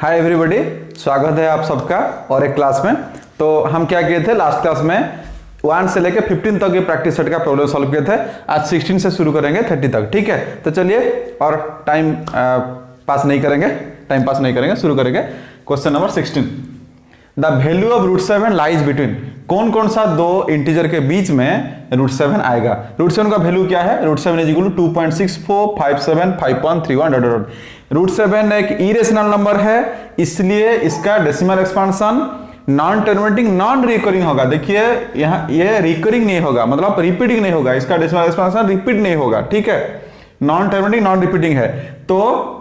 Hi everybody, स्वागत है आप सबका और एक क्लास में। तो हम क्या किए थे लास्ट क्लास में 1 से लेकर 15 तक के प्रैक्टिस सेट का प्रॉब्लम सॉल्व किए थे। आज 16 से शुरू करेंगे 30 तक, ठीक है। तो चलिए और टाइम पास नहीं करेंगे, शुरू करेंगे। Question number 16, the value of √7 lies between. कौन कौन सा दो इंटीजर के बीच में √7 आएगा। √7 का वैल्यू क्या है? √7 इज इक्वल टू 2.64 57 5.31 √7 एक इरेशनल नंबर है, इसलिए इसका decimal expansion non terminating non recurring होगा। देखिए यहाँ ये रिकरिंग नहीं होगा, मतलब रिपीटिंग नहीं होगा, इसका डेसिमल एक्सपांशन रिपीट नहीं होगा, ठीक है। नॉन टर्मिनेटिंग नॉन रिपीटिंग है। तो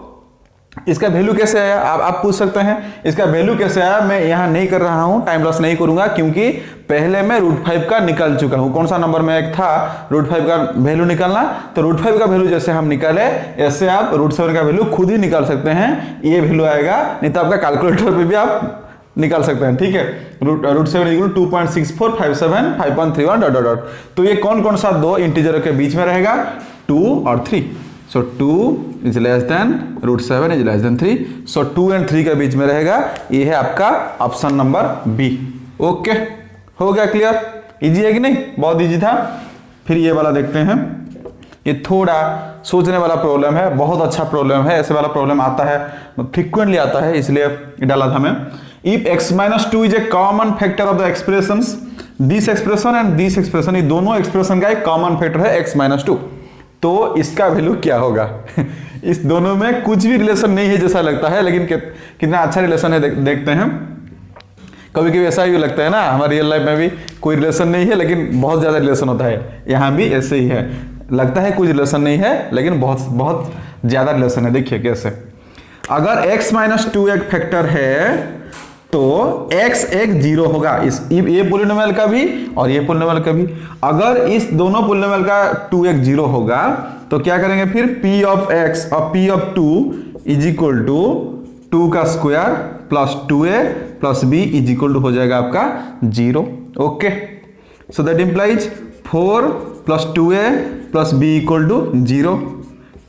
इसका वैल्यू कैसे आया आप पूछ सकते हैं। इसका वैल्यू कैसे आया मैं यहां नहीं कर रहा हूं, टाइम लॉस नहीं करूंगा, क्योंकि पहले मैं √5 का निकाल चुका हूं। कौन सा नंबर में एक था √5 का वैल्यू निकालना, तो √5 का वैल्यू जैसे हम निकाले ऐसे आप √7 का वैल्यू खुद ही निकाल सकते हैं। ये वैल्यू आएगा, नहीं तो आपका कैलकुलेटर पे भी आप निकाल सकते हैं, ठीक है। √7 2.64 57 5.31 तो ये कौन कौन सा दो इंटीजर के बीच में रहेगा? 2 और 3। So 2 is less than √7 is less than 3. So 2 and 3 के बीच में रहेगा। ये है आपका ऑप्शन नंबर बी। ओके, हो गया क्लियर? इजी है कि नहीं? बहुत इजी था। फिर ये वाला देखते हैं। ये थोड़ा सोचने वाला प्रॉब्लम है, बहुत अच्छा प्रॉब्लम है। ऐसे वाला प्रॉब्लम आता है, फ्रीक्वेंटली आता है, इसलिए डाला था मैं। If x-2 is a common factor of the expressions, this expression and this expression, ये दोनों एक्सप्रेशन का एक कॉमन फैक्टर है x-2, तो इसका वैल्यू क्या होगा? इस दोनों में कुछ भी रिलेशन नहीं है जैसा लगता है, लेकिन कितना अच्छा रिलेशन है देखते हैं। कभी कभी ऐसा ही लगता है ना, हमारी रियल लाइफ में भी कोई रिलेशन नहीं है लेकिन बहुत ज्यादा रिलेशन होता है। यहाँ भी ऐसे ही है, लगता है कुछ रिलेशन नहीं है लेकिन बहुत बहुत ज्यादा रिलेशन है। देखिए कैसे, अगर x-2 एक फैक्टर है तो x एक 0 होगा, ये पोलिनोमियल का भी और ये पोलिनोमियल का भी। अगर इस दोनों पोलिनोमियल का 2 एक 0 होगा तो क्या करेंगे फिर? p ऑफ x और p of 2 is equal to 2 का square plus 2a plus b is equal to हो जाएगा आपका 0। Okay, so that implies 4 plus 2a plus b equal to 0,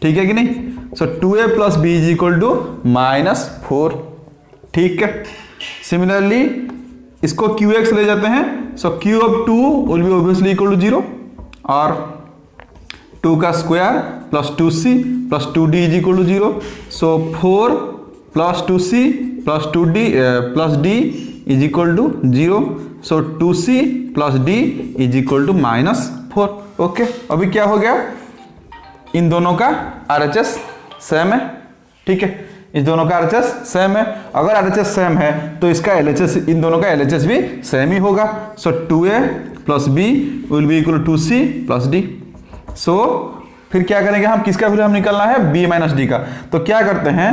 ठीक है कि नहीं? So 2a plus b is equal to -4, ठीक है। सिमिलरली इसको qx ले जाते हैं, so q of 2 will be obviously equal to 0 और 2 का square plus 2c plus 2d is equal to 0। So 4 plus 2c plus 2d plus d is equal to 0। So 2c plus d is equal to -4। Okay, अभी क्या हो गया? इन दोनों का RHS same है, ठीक है। इस दोनों का RHS सेम है। अगर RHS सेम है तो इसका LHS, इन दोनों का LHS भी सेम ही होगा। So 2a plus b will be equal to 2c plus d। So फिर क्या करेंगे हम? किसका वैल्यू हम निकालना है? b माइनस डी का। तो क्या करते हैं,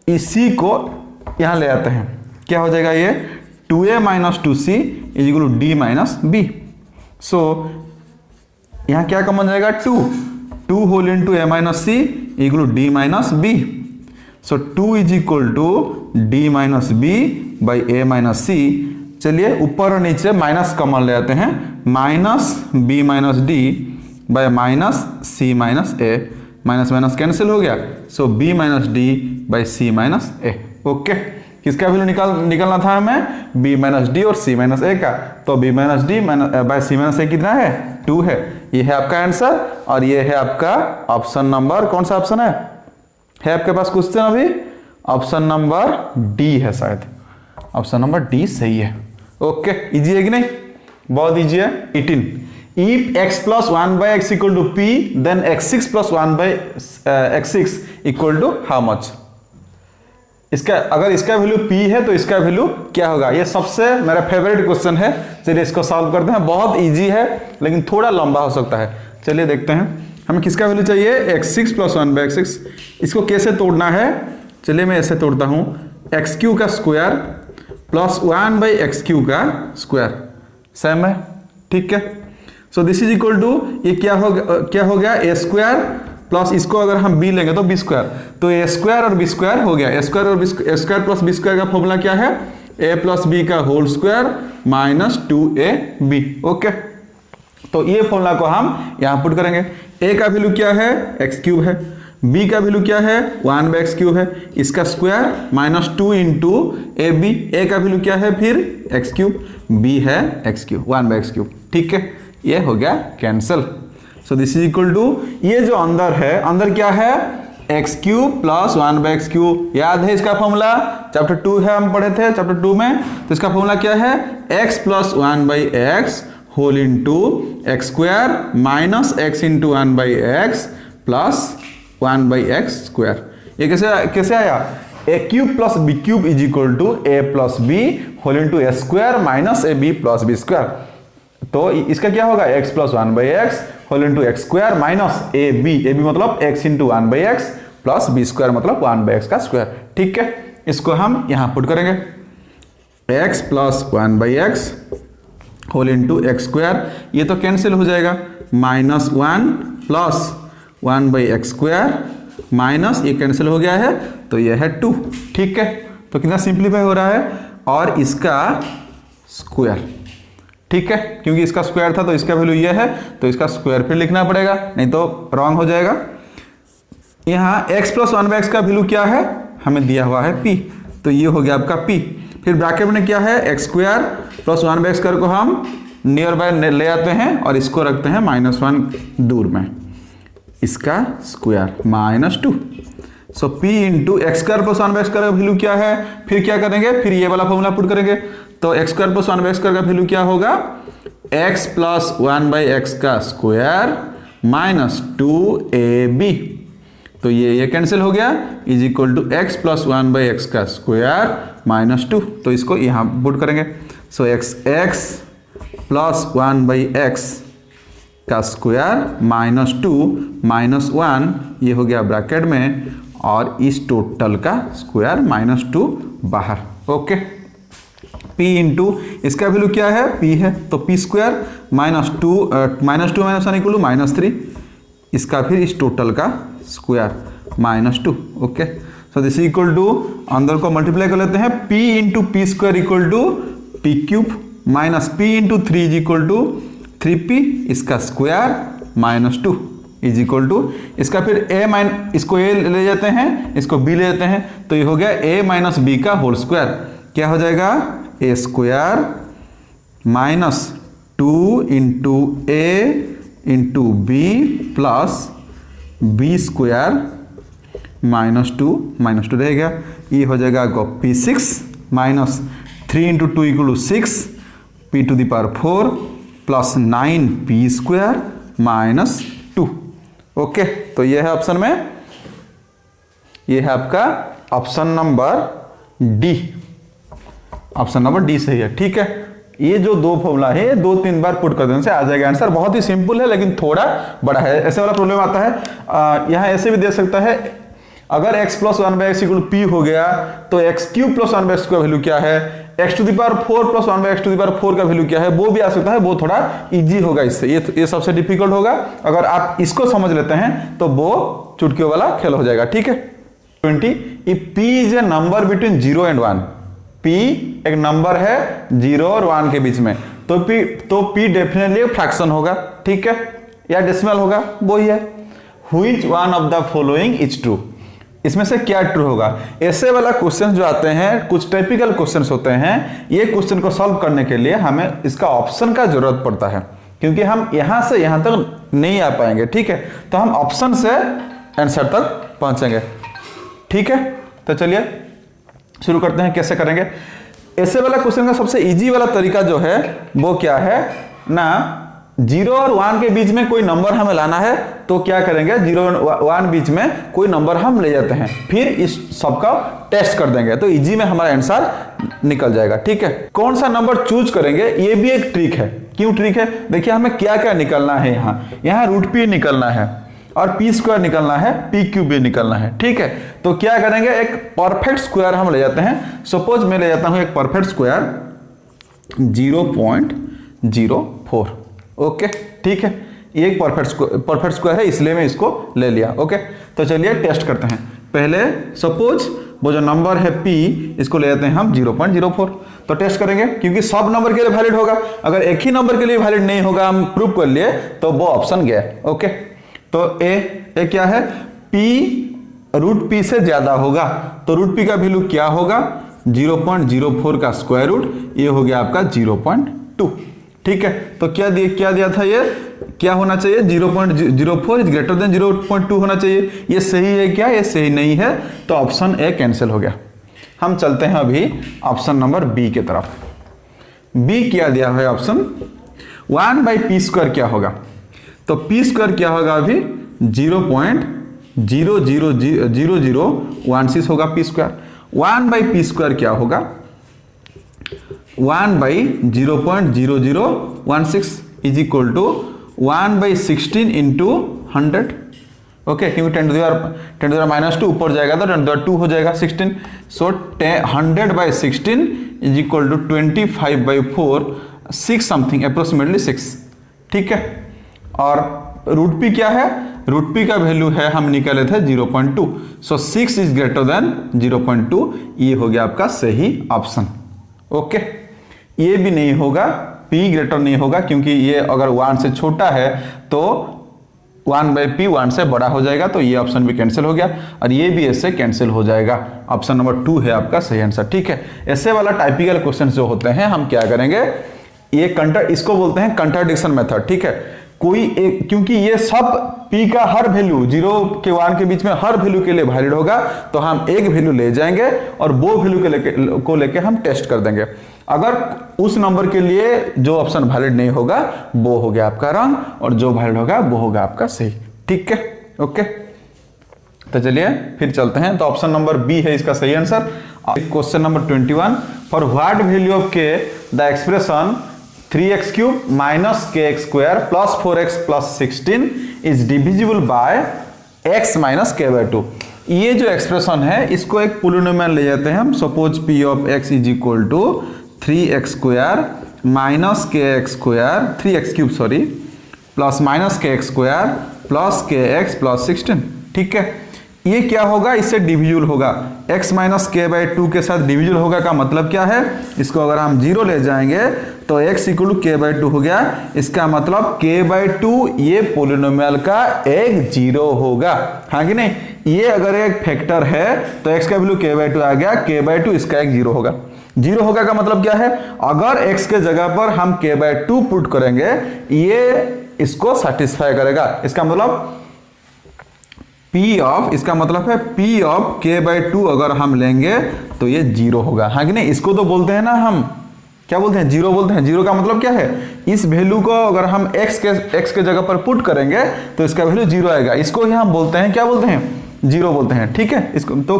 इसी को यहां ले आते हैं। क्या हो जाएगा ये? 2a minus 2c is equal to d minus b। सो यहां क्या कॉमन जाएगा? 2 whole into a minus c equal to d minus b। So 2 is equal to d minus b by a minus c. चलिए ऊपर और नीचे minus common ले आते हैं, minus b minus D by minus c minus a। Minus minus cancel हो गया। So b minus D by C minus a। Okay, किसका वैल्यू निकालना था हमें? b माइनस डी और c माइनस a का। तो b minus D by C minus a कितना है? 2 है। ये है आपका आंसर और ये है आपका ऑप्शन नंबर, कौन सा ऑप्शन है आपके पास क्वेश्चन? अभी ऑप्शन नंबर डी है, शायद ऑप्शन नंबर डी सही है। ओके, इजी है कि नहीं? बहुत इजी है। 18, if x plus 1 by X equal to p then x6 plus 1 by x6 equal to how much? इसका अगर इसका वैल्यू p है तो इसका वैल्यू क्या होगा? ये सबसे मेरा फेवरेट क्वेश्चन है। चलिए इसको सॉल्व करते हैं। बहुत इजी है लेकिन थोड़ा लंबा हो सकता है। चलिए देखते हैं हमें किसका वैल्यू चाहिए? x6 plus 1 by x6। इसको कैसे तोड़ना है? चलिए मैं ऐसे तोड़ता हूं, x3 का स्क्वायर प्लस 1 बाई x3 का स्क्वायर सेम है, ठीक है। So this is equal to, ये क्या हो गया? a स्क्वायर प्लस इसको अगर हम b लेंगे तो b स्क्वायर, तो a स्क्वायर और b स्क्वायर हो गया। a स्क्वायर और a square plus b square का फॉर्मूला क्या है? a प्लस b का whole square minus 2ab। Okay, तो ये फॉर्मूला को हम यहां पुट करेंगे। a का वैल्यू क्या है? x3 है, b का वैल्यू क्या है 1/x³ है, इसका स्क्वायर -2 इंटू ab, a का वैल्यू क्या है फिर x³, b है x³, 1/x³। ठीक है, ये हो गया cancel. So this is equal to, ये जो अंदर है, अंदर क्या है x³ प्लस 1/x³। याद है इसका फॉर्मूला, चैप्टर 2 है, हम पढ़े थे चैप्टर 2 में। तो इसका फॉर्मूला क्या है x plus 1/x whole into x² minus x into 1/x plus 1/x²। ये कैसे आया, a³ plus b³ is equal to a plus b whole into a² minus ab plus b²। तो इसका क्या होगा x plus 1/x whole into x² minus ab मतलब x into 1/x plus b² मतलब 1/x का स्क्वायर। ठीक है, इसको हम यहां पुट करेंगे, x plus 1/x whole into x², ये तो कैंसिल हो जाएगा, -1 प्लस 1/x² माइनस ये कैंसिल हो गया है तो ये है 2। ठीक है, तो कितना सिंप्लीफाई हो रहा है, और इसका स्क्वायर। ठीक है, क्योंकि इसका स्क्वायर था तो इसका वैल्यू ये है, तो इसका स्क्वायर फिर लिखना पड़ेगा, नहीं तो रॉन्ग हो जाएगा। यहाँ x प्लस 1/x का वैल्यू क्या है, हमें दिया हुआ है p, तो ये हो गया आपका p। फिर ब्रैकेट में क्या है x² प्लस 1/x² को हम नियर बाय ले आते हैं और इसको रखते हैं -1 दूर में, इसका स्क्वायर -2। सो p into x² plus 1/x² का वैल्यू क्या है, फिर क्या करेंगे, फिर ये वाला फॉर्मूला पुट करेंगे। तो x² प्लस 1/x² का वैल्यू क्या होगा, x प्लस 1/x का स्क्वायर माइनस 2ab, तो ये कैंसिल हो गया, is equal to x plus 1/x का स्क्वायर -2। तो इसको यहाँ पुट करेंगे। सो x प्लस 1/x का स्क्वायर -2 -1, ये हो गया ब्रैकेट में, और इस टोटल का स्क्वायर -2 बाहर। ओके, p इंटू इसका वैल्यू क्या है, p है, तो p स्क्वायर -2 -1 इक्वल टू -3, इसका फिर इस टोटल का square -2। Okay, so this equal to, अंदर को मल्टीप्लाई कर लेते हैं, p into P square equal to p³ minus p into 3 is equal to 3p, इसका स्क्वायर -2 इज इक्वल टू, इसका फिर इसको a ले जाते हैं, इसको b ले जाते हैं, तो ये हो गया a माइनस b का होल स्क्वायर। क्या हो जाएगा, a square -2 into a into b plus b square -2 रहेगा, ये हो जाएगा आपको p6 minus 3 into 2 equal to 6 p to the power 4 plus 9p square -2। Okay, तो ये है ऑप्शन में, ये है आपका option number D. Option number D सही है। ठीक है, ये जो दो फॉर्मूला है, 2-3 बार पुट कर देने से आ जाएगा आंसर। बहुत ही सिंपल है लेकिन थोड़ा बड़ा है, ऐसे वाला प्रॉब्लम आता है। यहाँ ऐसे भी दे सकता है, अगर x plus 1/x equal p हो गया तो x³ प्लस 1/x का वैल्यू क्या है, x to the power 4 plus 1/x to the power 4 का वैल्यू क्या है, वो भी आ सकता है। वो थोड़ा इजी होगा इससे, ये सबसे डिफिकल्ट होगा। अगर आप इसको समझ लेते हैं तो वो चुटकियों वाला खेल हो जाएगा। ठीक है, 20 if p is a number between 0 and 1, p एक नंबर है 0 और 1 के बीच में, तो p डेफिनेटली एक फ्रैक्शन होगा। ठीक है, या डेसिमल होगा, वो ही है। Which one of the following is true, इसमें से क्या ट्रू होगा। ऐसे वाला क्वेश्चन जो आते हैं, कुछ टाइपिकल क्वेश्चंस होते हैं, ये क्वेश्चन को सॉल्व करने के लिए हमें इसका ऑप्शन का जरूरत पड़ता है, क्योंकि हम यहां से यहां तक नहीं आ पाएंगे। ठीक है, तो हम ऑप्शन से आंसर तक पहुंचेंगे। ठीक है, तो चलिए शुरू करते हैं, कैसे करेंगे। ऐसे वाला क्वेश्चन का सबसे इजी वाला तरीका जो है वो क्या है ना, 0 और 1 के बीच में कोई नंबर हमें लाना है, तो क्या करेंगे, 0 और 1 बीच में कोई नंबर हम ले जाते हैं, फिर इस सबका टेस्ट कर देंगे, तो इजी में हमारा आंसर निकल जाएगा। ठीक है, कौन सा नंबर चूज करेंगे, ये भी एक ट्रिक है। क्यों ट्रिक है, देखिए हमें क्या क्या निकलना है। यहाँ √p निकलना है और p स्क्वायर निकलना है, p³ भी निकलना है। ठीक है, तो क्या करेंगे, एक परफेक्ट स्क्वायर हम ले जाते हैं। सपोज मैं ले जाता हूं एक परफेक्ट स्क्वायर 0.04। ओके, ठीक है, ये एक परफेक्ट स्क्वायर है, इसलिए मैं इसको ले लिया। ओके, तो चलिए टेस्ट करते हैं। पहले सपोज वो जो नंबर है p, इसको ले जाते हैं हम 0.04, तो टेस्ट करेंगे, क्योंकि सब नंबर के लिए वैलिड होगा। अगर एक ही नंबर के लिए वैलिड नहीं होगा, हम प्रूव कर लिए, तो वो ऑप्शन गया। ओके, तो ए क्या है, रूट पी से ज्यादा होगा, तो रूट पी का वैल्यू क्या होगा 0.04 का स्क्वायर रूट, ये हो गया आपका 0.2। ठीक है, तो क्या दिया था, ये क्या होना चाहिए 0.04 इज ग्रेटर देन 0.2 होना चाहिए। ये सही है क्या, ये सही नहीं है, तो ऑप्शन ए कैंसिल हो गया। हम चलते हैं अभी ऑप्शन नंबर बी के तरफ। बी क्या दिया है ऑप्शन 1/p² क्या होगा, तो p² क्या होगा अभी 0.0000016 होगा p²। 1/p² क्या होगा 1/0.0016 is equal to 1/16 into 100। Okay, क्योंकि 10⁻² ऊपर जाएगा तो 10⁻² हो जाएगा 16। So 100/16 is equal to 25/4 6 something approximately 6। ठीक है, और रूट पी क्या है, रूट पी का वैल्यू है हम निकाले थे 0.2। सो 6 इज ग्रेटर देन 0.2, ये हो गया आपका सही ऑप्शन। ओके, ये भी नहीं होगा, p ग्रेटर नहीं होगा, क्योंकि ये अगर 1 से छोटा है तो 1/p 1 से बड़ा हो जाएगा, तो ये ऑप्शन भी कैंसिल हो गया, और ये भी ऐसे कैंसिल हो जाएगा। ऑप्शन नंबर 2 है आपका सही आंसर। ठीक है, ऐसे वाला टाइपिकल क्वेश्चन जो होते हैं हम क्या करेंगे, ये इसको बोलते हैं कंट्राडिक्शन मेथड। ठीक है, कोई एक, क्योंकि ये सब p का हर वैल्यू 0 के 1 के बीच में हर वैल्यू के लिए वैलिड होगा, तो हम एक वैल्यू ले जाएंगे और वो वैल्यू को लेके हम टेस्ट कर देंगे। अगर उस नंबर के लिए जो ऑप्शन वैलिड नहीं होगा वो हो गया आपका रॉन्ग, और जो वैलिड होगा वो होगा आपका सही। ठीक है, ओके, तो चलिए फिर चलते हैं। तो ऑप्शन नंबर बी है इसका सही answer. Question number 21, for what value of k the expression 3x³ minus kx² plus 4x plus 16 is divisible by x minus k/2। ये जो एक्सप्रेशन है इसको एक पोलिनोमियल ले जाते हैं हम। Suppose p of x is equal to 3x² minus kx² 3x³ sorry plus minus kx² plus kx plus 16। ठीक है, ये क्या होगा, इससे डिविजिबल होगा, x माइनस k/2 के साथ डिविजिबल होगा का मतलब क्या है, इसको अगर हम 0 ले जाएंगे तो x इक्वल टू k/2 हो गया। इसका मतलब k/2 ये पोलिनोमियल का एक 0 होगा, हाँ कि नहीं। ये अगर एक फैक्टर है तो x का वैल्यू k/2 आ गया, k/2 इसका एक 0 होगा। 0 होगा का मतलब क्या है, अगर x के जगह पर हम k/2 पुट करेंगे ये इसको सेटिस्फाई करेगा। इसका मतलब P ऑफ, इसका मतलब है P ऑफ k/2 अगर हम लेंगे तो ये 0 होगा, हाँ कि नहीं। इसको तो बोलते हैं ना हम, क्या बोलते हैं, 0 बोलते हैं। 0 का मतलब क्या है, इस वैल्यू को अगर हम x के जगह पर पुट करेंगे तो इसका वैल्यू 0 आएगा। इसको ही हम बोलते हैं, क्या बोलते हैं, 0 बोलते हैं। ठीक है, इसको तो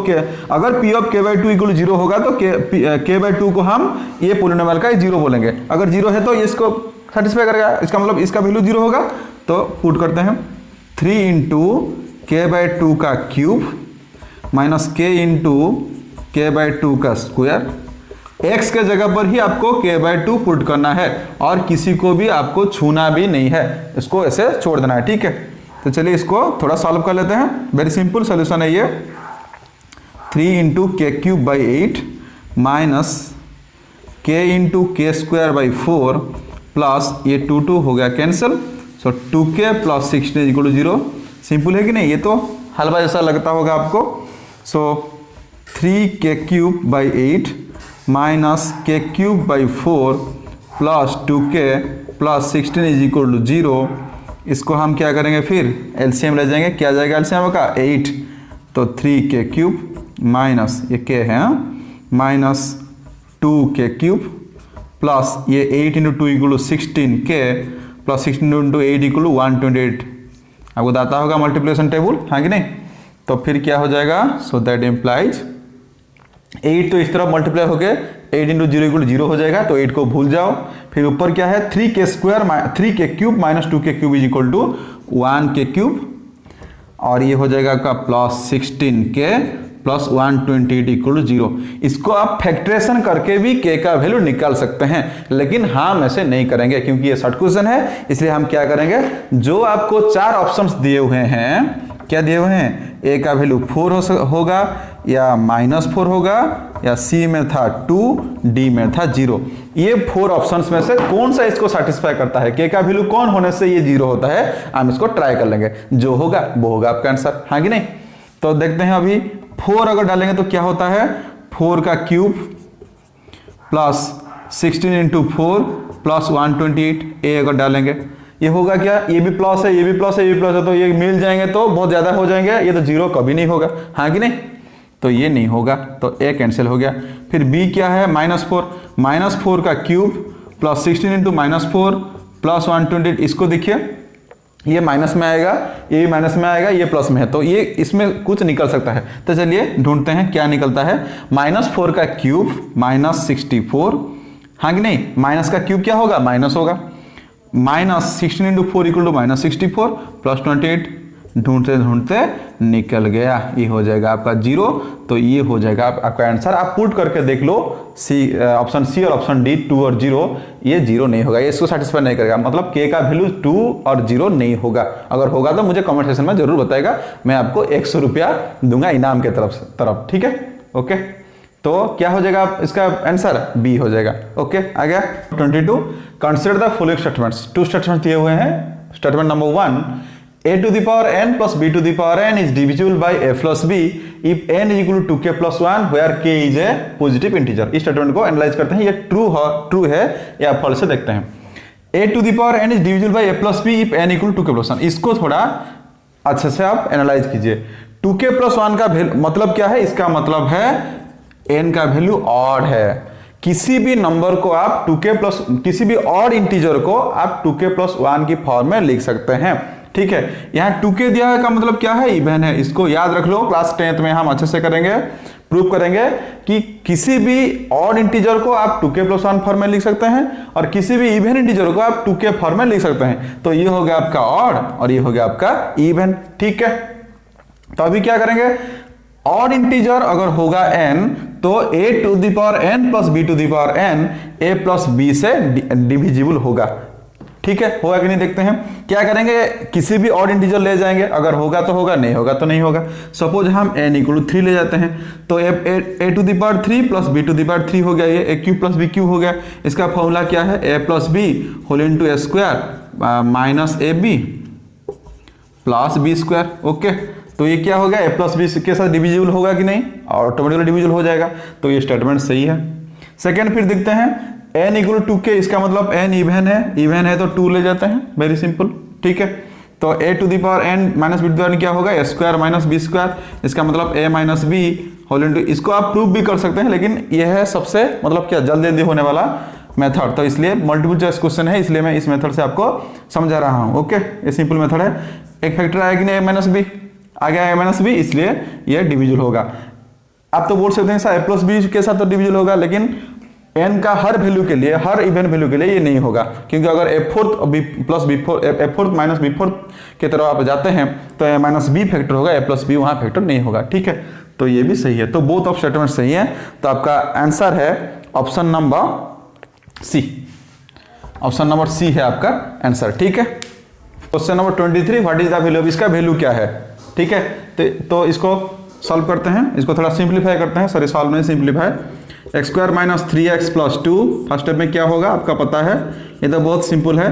अगर P ऑफ k/2 इक्वल 0 होगा तो k/2 को हम ये पोलिनोमियल का 0 बोलेंगे। अगर 0 है तो इसको सेटिस्फाई करेगा, इसका मतलब इसका वैल्यू 0 होगा। तो पुट करते हैं 3 इंटू k/2 का cube minus k into k/2 का स्क्वायर। x के जगह पर ही आपको k/2 पुट करना है और किसी को भी आपको छूना भी नहीं है, इसको ऐसे छोड़ देना है। ठीक है, तो चलिए इसको थोड़ा सॉल्व कर लेते हैं। वेरी सिंपल सॉल्यूशन है ये। 3 इंटू k³/8 minus k into k²/4 plus ये 2 हो गया cancel. So 2k plus 16 equal to 0। Simple है कि नहीं, ये तो हलवा जैसा लगता होगा आपको। So 3k³/8 minus k³/4 plus 2k plus 16 is equal to 0। इसको हम क्या करेंगे, फिर एलसीएम ले जाएंगे। क्या जाएगा एलसीएम का 8, तो 3k³ माइनस ये k है माइनस 2k³ प्लस ये 8 into 2 equal to 16k plus 16 into 8 equal to 128। आपको आता होगा मल्टीप्लिकेशन टेबल, हाँ कि नहीं। तो फिर क्या हो जाएगा, सो दैट इम्प्लाइज 8 तो इस तरफ मल्टीप्लाई हो गए, 8 इंटू 0 इक्वल 0 हो जाएगा, तो 8 को भूल जाओ। फिर ऊपर क्या है 3k² minus 2k³ is equal to 1k³ और ये हो जाएगा आपका plus 16k plus 128 equal to 0। इसको आप फैक्टरेशन करके भी k का वैल्यू निकाल सकते हैं, लेकिन हम ऐसे नहीं करेंगे क्योंकि ये शॉर्ट क्वेश्चन है। इसलिए हम क्या करेंगे, जो आपको 4 ऑप्शंस दिए हुए हैं, क्या दिए हुए हैं, a का वैल्यू 4 होगा या -4 होगा या c में था 2, d में था 0। ये 4 ऑप्शंस में से कौन सा इसको सेटिस्फाई करता है, k का वैल्यू कौन होने से ये 0 होता है, हम इसको ट्राई कर लेंगे। जो होगा वो होगा आपका आंसर, हाँ कि नहीं। तो देखते हैं अभी 4 अगर डालेंगे तो क्या होता है, 4 का क्यूब प्लस 16 इंटू 4 प्लस 128, ए अगर डालेंगे ये होगा क्या, ये भी प्लस है, ये भी प्लस है, ये भी प्लस है, तो ये मिल जाएंगे तो बहुत ज़्यादा हो जाएंगे, ये तो जीरो कभी नहीं होगा, हाँ कि नहीं, तो ये नहीं होगा, तो ए कैंसिल हो गया। फिर बी क्या है, -4 का क्यूब प्लस 16 इंटू -4 प्लस 128, इसको देखिए ये माइनस में आएगा, ये भी माइनस में आएगा, ये प्लस में है, तो ये इसमें कुछ निकल सकता है, तो चलिए ढूंढते हैं क्या निकलता है। -4 का क्यूब -64, हाँ कि नहीं, माइनस का क्यूब क्या होगा, माइनस होगा, -16 इंटू 4 इक्वल टू -64 प्लस 28, ढूंढते ढूंढते निकल गया, ये हो जाएगा आपका 0, तो ये हो जाएगा आपका आंसर। आप पुट करके देख लो, ऑप्शन सी और ऑप्शन डी 2 और 0, ये 0 नहीं होगा, ये इसको सेटिस्फाई नहीं करेगा, मतलब के का वैल्यू 2 और 0 नहीं होगा। अगर होगा तो मुझे कमेंट सेक्शन में जरूर बताएगा, मैं आपको 100 रुपया दूंगा इनाम के तरफ, ठीक है, ओके। तो क्या हो जाएगा इसका आंसर, बी हो जाएगा, ओके। आ गया 22, consider the following statements, 2 statements दिए हुए हैं। Statement number 1, a to the power n plus b to the power n is divisible by a plus b if n is equal to 2k plus 1 where k is a positive integer। इस statement को analyse करते हैं, ये true है या false से देखते हैं। a to the power n is divisible by a plus b if n equal to 2k plus 1, इसको थोड़ा अच्छे से आप एनालाइज कीजिए। 2k plus 1 का मतलब क्या है, इसका मतलब है n का वैल्यू ऑड है, किसी भी नंबर को आप 2k प्लस, किसी भी ऑड इंटीजर को आप 2k plus 1 की फॉर्म में लिख सकते हैं, ठीक है। यहाँ 2k दिया है का मतलब क्या है, इवन है, इसको याद रख लो, क्लास 10th में हम अच्छे से करेंगे, प्रूव करेंगे कि किसी भी ऑड इंटीजर को आप 2k plus 1 फॉर्म में लिख सकते हैं और किसी भी इवन इंटीजर को आप 2k फॉर्म में लिख सकते हैं, तो ये हो गया आपका ऑड और ये हो गया आपका इवन, ठीक है। तो अभी क्या करेंगे, ऑड इंटीजर अगर होगा n तो a to the power n plus b to the power n a plus b से डिविजिबल होगा, ठीक है, होगा कि नहीं देखते हैं। क्या करेंगे, किसी भी ऑड इंटीजर ले जाएंगे, अगर होगा तो होगा, नहीं होगा तो नहीं होगा। सपोज हम n इक्वल टू 3 ले जाते हैं, तो a to the power 3 plus b to the power 3 हो गया, ये a cube plus b cube हो गया। इसका फॉर्मूला क्या है, a plus b whole into A square minus A B plus B square, okay. तो ये क्या हो गया, a प्लस b के साथ डिविजिबल होगा कि नहीं, ऑटोमेटिकली डिविजिबल हो जाएगा, तो ये स्टेटमेंट सही है। सेकेंड फिर देखते हैं, n इक्वल टू k, इसका मतलब n इवन है तो 2 ले जाते हैं, वेरी सिंपल, ठीक है। तो a to the power n minus B to the power क्या होगा, a square minus B square, इसका मतलब a minus B whole into, इसको आप प्रूव भी कर सकते हैं, लेकिन यह है सबसे मतलब क्या जल्दी होने वाला मेथड, तो इसलिए मल्टीपल चॉइस क्वेश्चन है, इसलिए मैं इस मेथड से आपको समझा रहा हूँ, ओके। ये सिंपल मेथड है, एक फैक्टर आया कि नहीं, a माइनस बी आ गया, a माइनस बी, इसलिए यह डिविजिबल होगा। आप तो बोल सकते हैं सर a प्लस बी के साथ तो डिविजिबल होगा, लेकिन n का हर वैल्यू के लिए, हर इवन वैल्यू के लिए ये नहीं होगा, क्योंकि अगर a4 b plus b4 minus b4 की तरफ आप जाते हैं तो a माइनस b फैक्टर होगा, a प्लस b वहाँ फैक्टर नहीं होगा, ठीक है। तो ये भी सही है, तो बोथ ऑफ स्टेटमेंट सही है, तो आपका आंसर है option number C, option number C है आपका आंसर, ठीक है। Question number 23, what is the value, इसका वैल्यू क्या है, ठीक है। तो इसको सॉल्व करते हैं, इसको थोड़ा सिंप्लीफाई करते हैं, सॉरी सॉल्व में simplify, x square minus 3x plus 2, first step में क्या होगा आपका पता है, ये तो बहुत सिंपल है।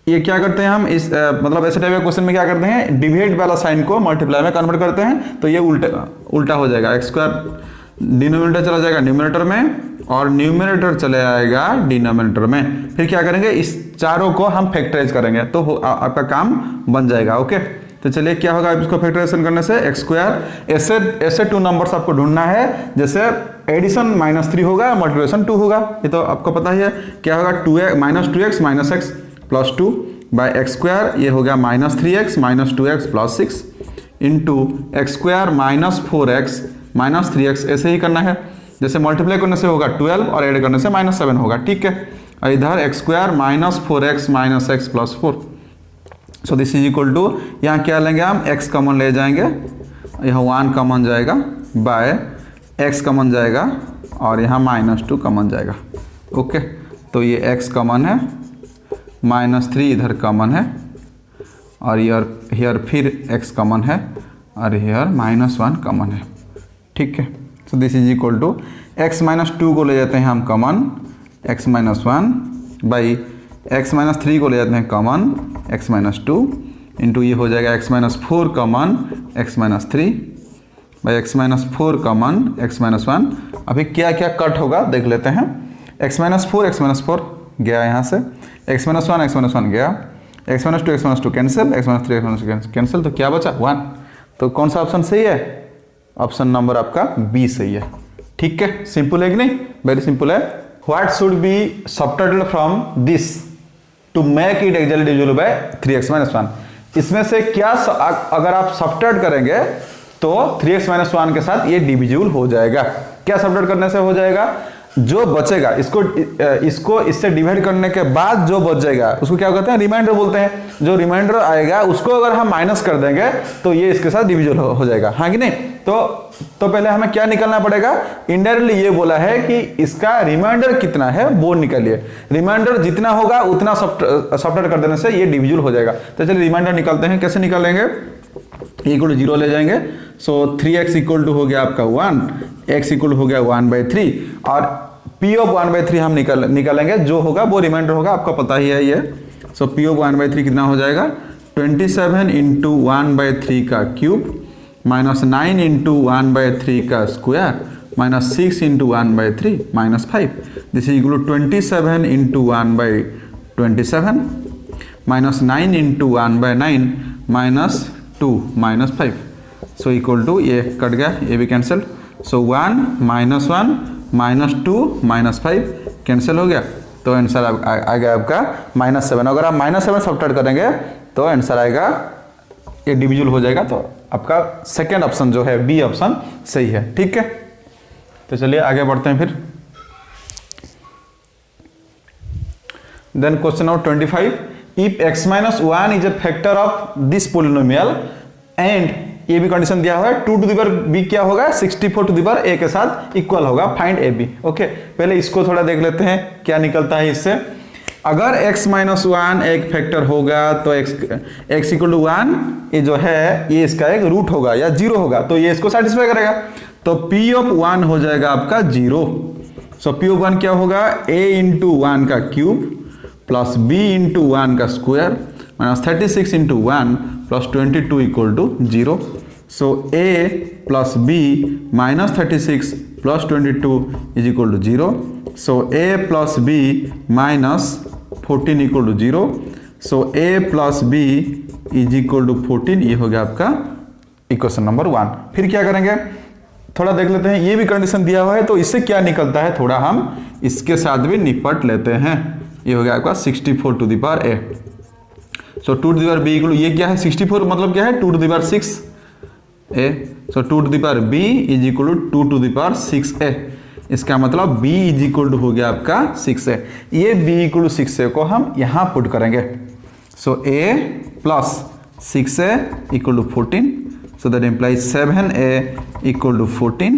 ये क्या करते हैं हम, इस मतलब ऐसे टाइप के क्वेश्चन में क्या करते हैं, डिवाइड वाला साइन को मल्टीप्लाई में कन्वर्ट करते हैं, तो ये उल्टा हो जाएगा, एक्स स्क्वायर डिनोमिनेटर चला जाएगा न्यूमरेटर में और न्यूमरेटर चले आएगा डिनोमिनेटर में। फिर क्या करेंगे, इस चारों को हम फैक्टराइज करेंगे तो आपका काम बन जाएगा, ओके। तो चलिए क्या होगा, इसको फैक्टराइजेशन करने से एक्स स्क्वायर, ऐसे 2 नंबर्स आपको ढूंढना है, जैसे एडिशन -3 होगा, मल्टीप्लिकेशन 2 होगा, ये तो आपको पता ही है। क्या होगा, 2x minus x plus 2 by X square, ये हो गया -3x minus 2x plus 6 into X square minus 4x minus 3x, ऐसे ही करना है, जैसे मल्टीप्लाई करने से होगा 12 और ऐड करने से -7 होगा, ठीक है। और इधर X square minus 4x minus x plus 4, so this is equal to, यहाँ क्या लेंगे हम, x कॉमन ले जाएंगे, यहाँ 1 कॉमन जाएगा, बाय x कॉमन जाएगा और यहाँ -2 कॉमन जाएगा, ओके। तो ये x कॉमन है, -3 इधर कॉमन है और हियर फिर x कॉमन है और हियर -1 कॉमन है, ठीक है। So this is equal to, x -2 को ले जाते हैं हम कॉमन, x -1 बाई x -3 को ले जाते हैं कॉमन, x -2 इंटू ये हो जाएगा x -4 common, x -3 by x minus 4 common x minus 1। अभी क्या क्या कट होगा देख लेते हैं। एक्स माइनस 4 गया यहाँ से, एक्स माइनस 1 गया, x minus 2 cancel, x minus 3 x minus cancel, तो क्या बचा 1। तो कौन सा ऑप्शन सही है? ऑप्शन नंबर आपका बी सही है। ठीक है, सिंपल है कि नहीं? वेरी सिंपल है। What should be subtracted from this to make it exactly divisible by 3x minus 1। इसमें से क्या अगर आप सबट्रैक्ट करेंगे तो 3x माइनस 1 के साथ ये डिविजिबल हो जाएगा। क्या सबट्रैक्ट करने से हो जाएगा? जो बचेगा इसको इससे डिवाइड करने के बाद जो बच जाएगा उसको क्या कहते हैं? रिमाइंडर बोलते हैं। जो रिमाइंडर आएगा उसको अगर हम माइनस कर देंगे तो ये इसके साथ डिविजिबल हो जाएगा, हाँ कि नहीं? तो पहले हमें क्या निकालना पड़ेगा? इनडायरेक्टली ये बोला है कि इसका रिमाइंडर कितना है वो निकालिए। रिमाइंडर जितना होगा उतना सबट्रैक्ट कर देने से ये डिविजिबल हो जाएगा। तो चलिए रिमाइंडर निकालते हैं। कैसे निकालेंगे? इक्वल टू 0 ले जाएंगे। सो 3x इक्वल टू हो गया आपका 1, x इक्वल हो गया 1/3 और p ऑफ 1/3 हम निकालेंगे। जो होगा वो रिमाइंडर होगा, आपको पता ही है ये। सो p ऑफ 1/3 कितना हो जाएगा? 27 इंटू 1/3 का क्यूब माइनस 9 इंटू 1/3 का square minus 6 into 1/3 minus 5। This is equal to 27 into 1/27 minus 9 into 1/9 minus 2 minus 5। So equal to ये कट गया, ये भी cancel. So 1 minus 1 minus 2 minus 5 cancel हो गया। तो आंसर आ गया आपका -7। अगर आप -7 सबट्रैक्ट करेंगे तो आंसर आएगा, ये डिविजिबल हो जाएगा। तो आपका सेकेंड ऑप्शन जो है बी ऑप्शन सही है। ठीक है, तो चलिए आगे बढ़ते हैं फिर। Then question number 25, if x minus 1 is a factor of this polynomial and ये भी कंडीशन दिया हुआ है 2 टू द पावर b क्या होगा? 64 टू द पावर a के साथ इक्वल होगा। Find a b। ओके, पहले इसको थोड़ा देख लेते हैं क्या निकलता है इससे। अगर x माइनस 1 एक फैक्टर होगा तो x इक्वल टू 1 ये जो है ये इसका एक रूट होगा या 0 होगा, तो ये इसको सेटिस्फाई करेगा। तो p ऑफ 1 हो जाएगा आपका 0। सो p ऑफ 1 क्या होगा? a इंटू 1 का क्यूब प्लस b इंटू 1 का square minus 36 into 1 plus 22 equal to 0। So a plus b minus 36 plus 22 is equal to 0। So a plus b minus 14 equal to 0। So a plus b is equal to 14। ये हो गया आपका equation number 1। फिर क्या करेंगे? थोड़ा देख लेते हैं। ये भी कंडीशन दिया हुआ है तो इससे क्या निकलता है थोड़ा हम इसके साथ भी निपट लेते हैं। ये हो गया आपका 64 to the power a। So 2 to the power b equal ये क्या है? 64 मतलब क्या है? 2 to the power 6 a। So 2 to the power b is equal to 2 to the power 6a। इसका मतलब b इज इक्वल टू हो गया आपका 6a। ये b इक्वल टू 6a को हम यहाँ पुट करेंगे। So a plus 6a equal to 14। So that implies 7a equal to 14।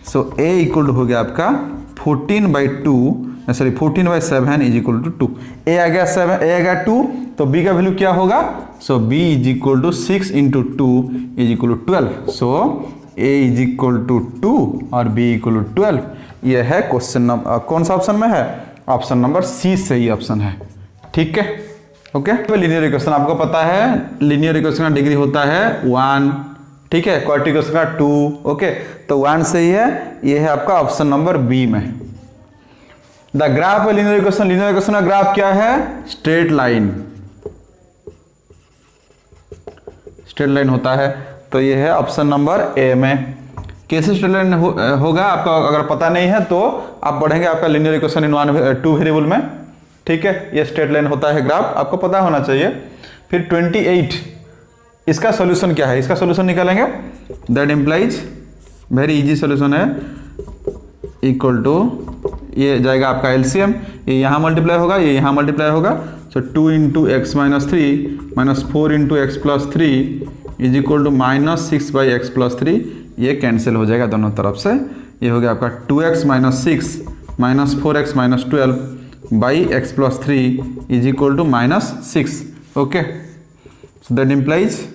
So a equal to हो गया आपका 14/7 इज इक्वल टू 2। a आ गया 7, a आ गया 2, तो b का वैल्यू क्या होगा? So b is equal to 6 into 2 is equal to 12। So a is equal to 2 और b इक्वल टू 12। ये है क्वेश्चन नंबर, कौन सा ऑप्शन में है? ऑप्शन नंबर सी सही ऑप्शन है। ठीक है, ओके। तो लीनियर इक्वेशन आपको पता है, लीनियर इक्वेशन का डिग्री होता है 1। ठीक है, क्वाड्रेटिक इक्वेशन का 2। ओके, तो 1 सही है। ये है आपका ऑप्शन नंबर बी में। द ग्राफ लीनियर इक्वेशन का ग्राफ क्या है? स्ट्रेट लाइन, स्ट्रेट लाइन होता है। तो ये है ऑप्शन नंबर ए में। कैसे स्ट्रेट लाइन होगा आपका अगर पता नहीं है तो आप पढ़ेंगे आपका लीनियर इक्वेशन इन 2 वेरिएबल में। ठीक है, ये स्ट्रेट लाइन होता है ग्राफ, आपको पता होना चाहिए। फिर 28, इसका सॉल्यूशन क्या है? इसका सॉल्यूशन निकालेंगे। That implies very easy solution है, इक्वल टू ये जाएगा आपका एलसीएम, ये यहाँ मल्टीप्लाई होगा, ये यहाँ मल्टीप्लाई होगा। So 2 into x minus 3 minus 4 into x plus 3 is equal to -6/x plus 3। ये कैंसिल हो जाएगा दोनों तरफ से। ये हो गया आपका 2x minus 6 minus 4x minus 12 by x plus 3 is equal to -6। Okay, so that implies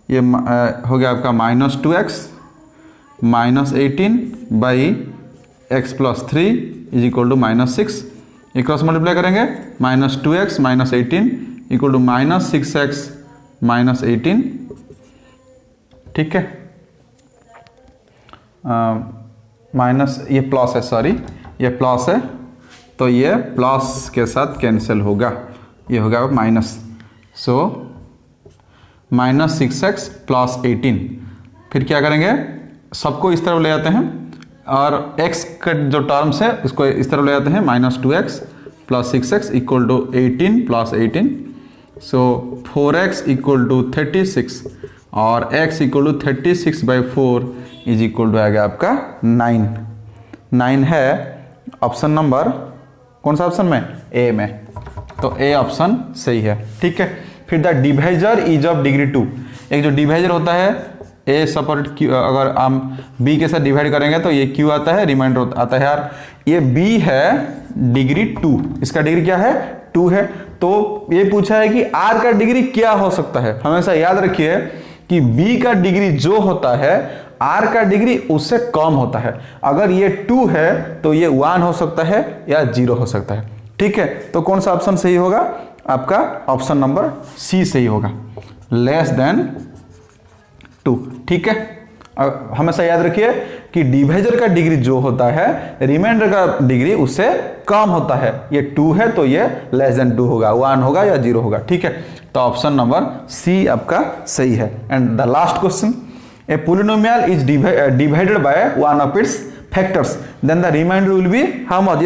ये हो गया आपका -2x minus 18 by x plus 3 is equal to -6। ये क्रॉस मल्टीप्लाई करेंगे, -2x minus 18 equal to -6x minus 18। ठीक है, minus, ये plus है, सॉरी ये प्लस है, तो ये प्लस के साथ कैंसिल होगा, ये होगा minus. So minus 6x plus 18। फिर क्या करेंगे, सबको इस तरफ ले जाते हैं और x का जो टर्म्स है इसको इस तरफ ले जाते हैं, minus 2x plus 6x equal to 18 plus 18। So 4x equal to 36 और x equal to 36/4 is equal to आएगा आपका 9 है ऑप्शन नंबर, कौन सा ऑप्शन में, ए में। तो ए ऑप्शन सही है, ठीक है। फिर the divisor is of degree 2। एक जो डिवाइजर होता है ए सपोर्ट क्यू, अगर हम बी के साथ डिवाइड करेंगे तो ये क्यू आता है, रिमाइंडर आता है यार, ये बी है डिग्री 2, इसका डिग्री क्या है 2 है। तो ये पूछा है कि आर का डिग्री क्या हो सकता है। हमेशा याद रखिए कि बी का डिग्री जो होता है आर का डिग्री उससे कम होता है। अगर ये 2 है तो ये 1 हो सकता है या 0 हो सकता है, ठीक है। तो कौन सा ऑप्शन सही होगा, आपका ऑप्शन नंबर सी सही होगा, लेस देन 2, ठीक है। हमेशा याद रखिए कि डिवाइजर का डिग्री जो होता है रिमाइंडर का डिग्री उससे कम होता है। ये 2 है तो ये लेस देन 2 होगा, 1 होगा या 0 होगा, ठीक है। तो ऑप्शन नंबर सी आपका सही है। And the last question, a polynomial is divided by one of its factors then the remainder will be how much.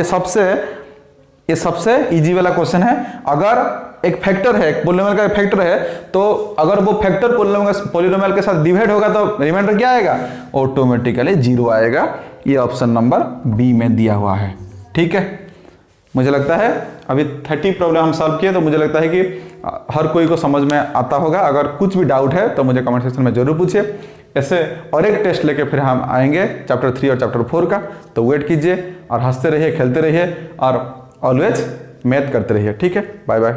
ये सबसे इजी वाला क्वेश्चन है। अगर एक फैक्टर है, एक पोलिनोमियल का फैक्टर है, तो अगर वो फैक्टर पोलिनोमियल के साथ डिवाइड होगा तो रिमाइंडर क्या आएगा, ऑटोमेटिकली 0 आएगा। ये ऑप्शन नंबर बी में दिया हुआ है, ठीक है। मुझे लगता है अभी 30 प्रॉब्लम हम सॉल्व किए, तो मुझे लगता है कि हर कोई को समझ में आता होगा। अगर कुछ भी डाउट है तो मुझे कमेंट सेक्शन में जरूर पूछिए। ऐसे और एक टेस्ट लेके फिर हम आएंगे चैप्टर 3 और चैप्टर 4 का। तो वेट कीजिए और हंसते रहिए, खेलते रहिए और ऑलवेज मैथ करते रहिए, ठीक है। Bye bye.